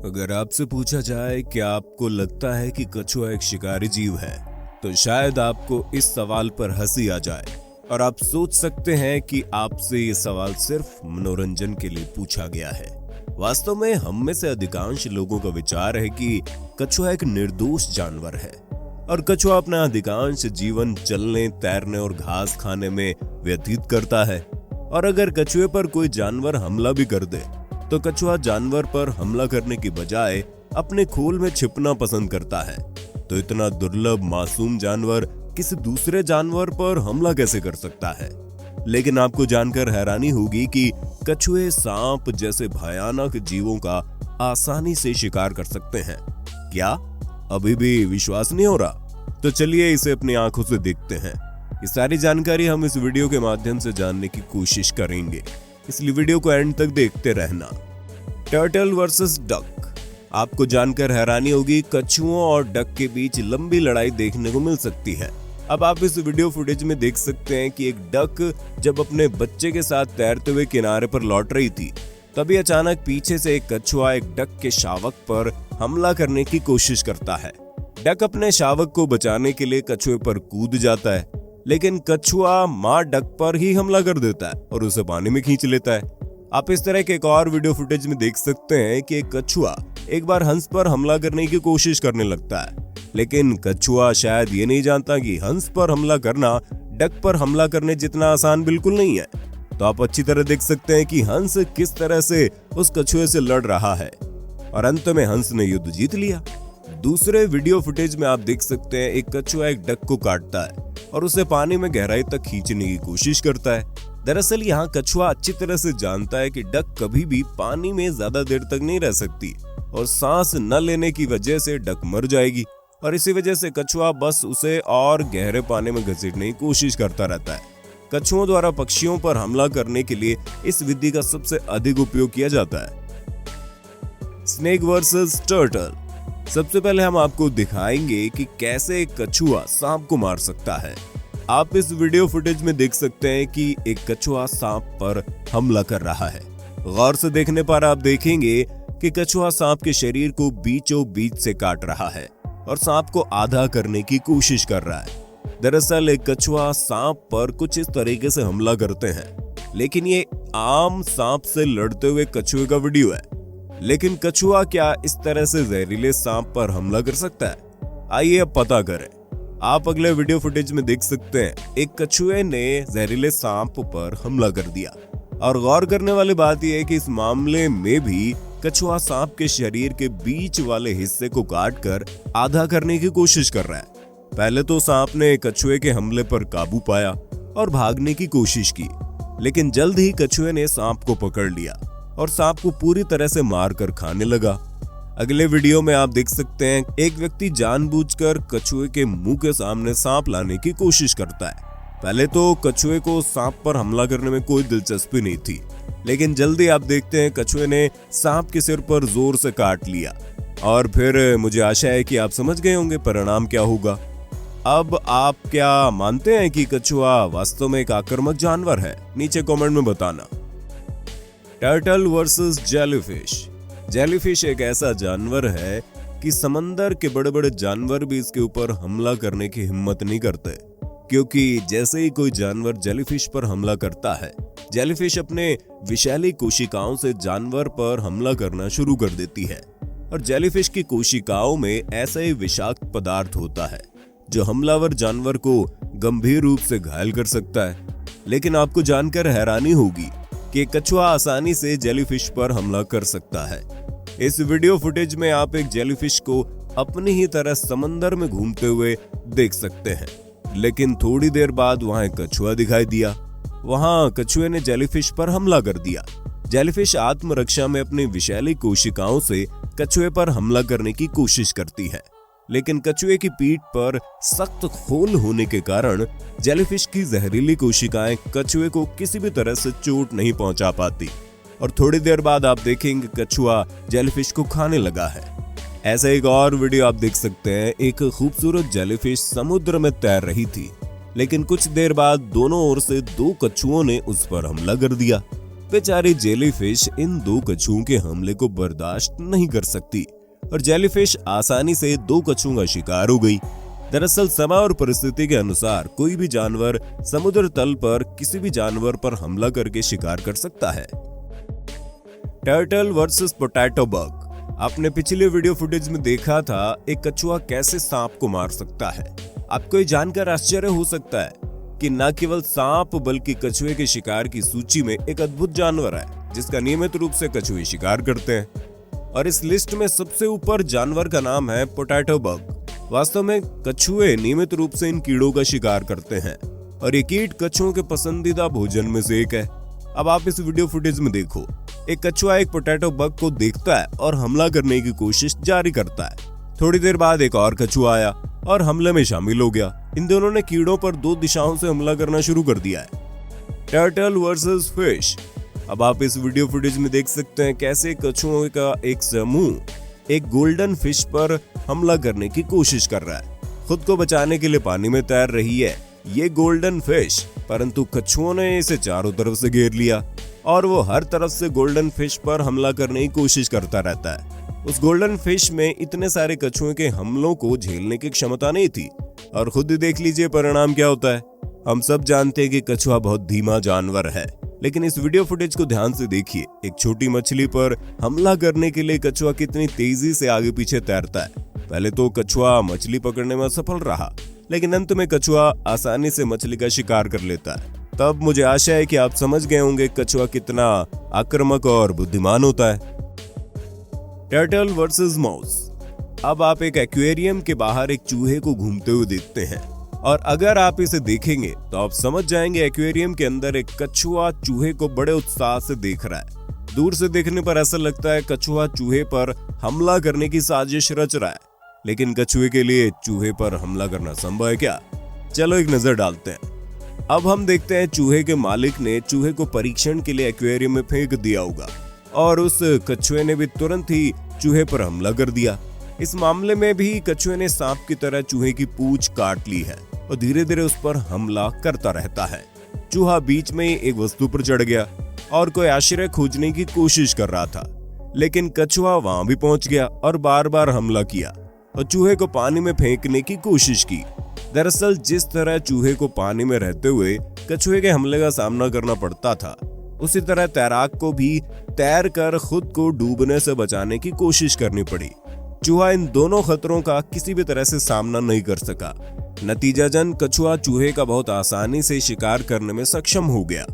अगर आपसे पूछा जाए कि आपको लगता है कि कछुआ एक शिकारी जीव है, तो शायद आपको इस सवाल पर हंसी आ जाए और आप सोच सकते हैं कि आपसे ये सवाल सिर्फ मनोरंजन के लिए पूछा गया है। वास्तव में हम में से अधिकांश लोगों का विचार है कि कछुआ एक निर्दोष जानवर है और कछुआ अपना अधिकांश जीवन चलने, तैरने और घास खाने में व्यतीत करता है। और अगर कछुए पर कोई जानवर हमला भी कर दे तो कछुआ जानवर पर हमला करने की बजाय अपने खोल में छिपना पसंद करता है। तो इतना दुर्लभ मासूम जानवर किसी दूसरे जानवर पर हमला कैसे कर सकता है? लेकिन आपको जानकर हैरानी होगी कि कछुए सांप जैसे भयानक जीवों का आसानी से शिकार कर सकते हैं। क्या अभी भी विश्वास नहीं हो रहा? तो चलिए इसे अपनी आंखों से देखते हैं। ये सारी जानकारी हम इस वीडियो के माध्यम से जानने की कोशिश करेंगे, इसलिए वीडियो को एंड तक देखते रहना। Turtle versus duck. आपको जानकर हैरानी होगी, कछुओं और डक के बीच लंबी लड़ाई देखने को मिल सकती है। अब आप इस वीडियो फुटेज में देख सकते हैं कि एक डक जब अपने बच्चे के साथ तैरते हुए किनारे पर लौट रही थी, तभी अचानक पीछे से एक कछुआ एक डक के शावक पर हमला करने की कोशिश करता है। डक अपने शावक को बचाने के लिए कछुए पर कूद जाता है, लेकिन कछुआ मां डक पर ही हमला कर देता है और उसे पानी में खींच लेता है। आप इस तरह के एक और वीडियो फुटेज में देख सकते हैं कि एक कछुआ एक बार हंस पर हमला करने की कोशिश करने लगता है, लेकिन कछुआ शायद ये नहीं जानता कि हंस पर हमला करना डक पर हमला करने जितना आसान बिल्कुल नहीं है। तो आप अच्छी तरह देख सकते हैं कि हंस किस तरह से उस कछुए से लड़ रहा है और अंत में हंस ने युद्ध जीत लिया। दूसरे वीडियो फुटेज में आप देख सकते हैं एक कछुआ एक डक को काटता है और उसे पानी में गहराई तक खींचने की कोशिश करता है। दरअसल यहाँ कछुआ अच्छी तरह से जानता है कि डक कभी भी पानी में ज्यादा देर तक नहीं रह सकती और सांस न लेने की वजह से डक मर जाएगी, और इसी वजह से कछुआ बस उसे और गहरे पानी में घसीटने की कोशिश करता रहता है। कछुओं द्वारा पक्षियों पर हमला करने के लिए इस विधि का सबसे अधिक उपयोग किया जाता है। Snake versus turtle. सबसे पहले हम आपको दिखाएंगे कि कैसे एक कछुआ सांप को मार सकता है। आप इस वीडियो फुटेज में देख सकते हैं कि एक कछुआ सांप पर हमला कर रहा है। गौर से देखने पर आप देखेंगे कि कछुआ सांप के शरीर को बीचों बीच से काट रहा है और सांप को आधा करने की कोशिश कर रहा है। दरअसल एक कछुआ सांप पर कुछ इस तरीके से हमला करते हैं, लेकिन ये आम सांप से लड़ते हुए कछुए का वीडियो है। लेकिन कछुआ क्या इस तरह से जहरीले सांप पर हमला कर सकता है? आइए अब पता करें। आप अगले वीडियो फुटेज में देख सकते हैं एक कछुए ने जहरीले सांप पर हमला कर दिया, और गौर करने वाली बात यह है कि इस मामले में भी कछुआ सांप के शरीर के बीच वाले हिस्से को काटकर आधा करने की कोशिश कर रहा है। पहले तो सांप ने कछुए के हमले पर काबू पाया और भागने की कोशिश की, लेकिन जल्द ही कछुए ने सांप को पकड़ लिया और सांप को पूरी तरह से मारकर खाने लगा। अगले वीडियो में आप देख सकते हैं एक व्यक्ति जानबूझकर कछुए के मुंह के सामने सांप लाने की कोशिश करता है। पहले तो कछुए को सांप पर हमला करने में कोई दिलचस्पी नहीं थी, लेकिन जल्दी आप देखते हैं कछुए ने सांप के सिर पर जोर से काट लिया, और फिर मुझे आशा है कि आप समझ गए होंगे परिणाम क्या होगा। अब आप क्या मानते हैं कि कछुआ वास्तव में एक आक्रामक जानवर है? नीचे कमेंट में बताना। Turtle versus jellyfish. जेलीफिश एक ऐसा जानवर है कि समंदर के बड़े बड़े जानवर भी इसके ऊपर हमला करने की हिम्मत नहीं करते, क्योंकि जैसे ही कोई जानवर जेलीफिश पर हमला करता है, जेलीफिश अपने विषैली कोशिकाओं से जानवर पर हमला करना शुरू कर देती है। और जेलीफिश की कोशिकाओं में ऐसा ही विषाक्त पदार्थ होता है जो हमलावर जानवर को गंभीर रूप से घायल कर सकता है। लेकिन आपको जानकर हैरानी होगी कि कछुआ आसानी से जेलीफिश पर हमला कर सकता है। इस वीडियो फुटेज में आप एक जेलीफिश को अपनी ही तरह समंदर में घूमते हुए देख सकते हैं, लेकिन थोड़ी देर बाद वहां एक कछुआ दिखाई दिया। वहां कछुए ने जेलीफिश पर हमला कर दिया। जेलीफिश आत्मरक्षा में अपनी विषैली कोशिकाओं से कछुए पर हमला करने की कोशिश करती है, लेकिन कछुए की पीठ पर सख्त खोल होने के कारण जेलीफिश की जहरीली कोशिकाएं कछुए को किसी भी तरह से चोट नहीं पहुंचा पाती, और थोड़ी देर बाद आप देखेंगे कछुआ जेलीफिश को खाने लगा है। ऐसा एक और वीडियो आप देख सकते हैं। एक खूबसूरत जेलीफिश समुद्र में तैर रही थी, लेकिन कुछ देर बाद दोनों ओर से दो कछुओं ने उस पर हमला कर दिया। बेचारी जेलीफिश इन दो कछुओं के हमले को बर्दाश्त नहीं कर सकती और जेलीफिश आसानी से दो कछुओं का शिकार हो गई। दरअसल समय और परिस्थिति के अनुसार कोई भी जानवर समुद्र तल पर किसी भी जानवर पर हमला करके शिकार कर सकता है। Turtle versus potato bug. आपने पिछले वीडियो फुटेज में देखा था एक कछुआ कैसे सांप को मार सकता है। आपको ये जानकर आश्चर्य हो सकता है कि न केवल सांप बल्कि कछुए के शिकार की सूची में एक अद्भुत जानवर है जिसका नियमित रूप से कछुए शिकार करते हैं और इस लिस्ट में सबसे ऊपर जानवर का नाम है पोटैटो बग। वास्तव में कछुए नियमित रूप से इन कीड़ों का शिकार करते हैं और ये कीट कछुओं के पसंदीदा भोजन में से एक है। अब आप इस वीडियो फुटेज में देखो, एक कछुआ एक पोटैटो बग को देखता है और हमला करने की कोशिश जारी करता है। थोड़ी देर बाद एक और कछुआ आया और हमले में शामिल हो गया। इन दोनों ने कीड़ों पर दो दिशाओं से हमला करना शुरू कर दिया है। Turtle versus fish. अब आप इस वीडियो फुटेज में देख सकते हैं कैसे कछुओं का एक समूह एक गोल्डन फिश पर हमला करने की कोशिश कर रहा है। खुद को बचाने के लिए पानी में तैर रही है ये गोल्डन फिश, परंतु कछुओं ने इसे चारों तरफ से घेर लिया और वो हर तरफ से गोल्डन फिश पर हमला करने की कोशिश करता रहता है। उस गोल्डन फिश में इतने सारे कछुओं के हमलों को झेलने की क्षमता नहीं थी और खुद ही देख लीजिए परिणाम क्या होता है। हम सब जानते हैं कि कछुआ बहुत धीमा जानवर है, लेकिन इस वीडियो फुटेज को ध्यान से देखिए। एक छोटी मछली पर हमला करने के लिए कछुआ कितनी तेजी से आगे पीछे तैरता है। पहले तो कछुआ मछली पकड़ने में असफल रहा, लेकिन अंत में कछुआ आसानी से मछली का शिकार कर लेता है। तब मुझे आशा है कि आप समझ गए होंगे कछुआ कितना आक्रामक और बुद्धिमान होता है। Turtle versus mouse. अब आप एक एक्वेरियम के बाहर एक चूहे को घूमते हुए देखते हैं और अगर आप इसे देखेंगे तो आप समझ जाएंगे एक्वेरियम के अंदर एक कछुआ चूहे को बड़े उत्साह से देख रहा है। दूर से देखने पर ऐसा लगता है कछुआ चूहे पर हमला करने की साजिश रच रहा है, लेकिन कछुए के लिए चूहे पर हमला करना संभव है क्या? चलो एक नजर डालते हैं। अब हम देखते हैं चूहे के मालिक ने चूहे को परीक्षण के लिए एक्वेरियम में फेंक दिया होगा और उस कछुए ने भी तुरंत ही चूहे पर हमला कर दिया। इस मामले में भी कछुए ने सांप की तरह चूहे की पूंछ काट ली है और धीरे धीरे उस पर हमला करता रहता है। चूहा बीच में एक वस्तु पर चढ़ गया और कोई आश्रय खोजने की कोशिश कर रहा था, लेकिन कछुआ वहां भी पहुंच गया और बार बार हमला किया और चूहे को पानी में फेंकने की कोशिश की। दरअसल जिस तरह चूहे को पानी में रहते हुए कछुए के हमले का सामना करना पड़ता था, उसी तरह तैराक को भी तैरकर खुद को डूबने से बचाने की कोशिश करनी पड़ी। चूहा इन दोनों खतरों का किसी भी तरह से सामना नहीं कर सका। नतीजतन कछुआ चूहे का बहुत आसानी से शिकार करने में सक्षम हो गया।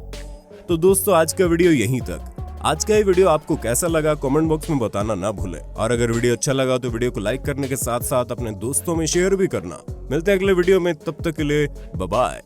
तो दोस्तों आज का वीडियो यहीं तक। आज का ये वीडियो आपको कैसा लगा कमेंट बॉक्स में बताना ना भूलें और अगर वीडियो अच्छा लगा तो वीडियो को लाइक करने के साथ साथ अपने दोस्तों में शेयर भी करना। मिलते हैं अगले वीडियो में, तब तक के लिए बाय बाय।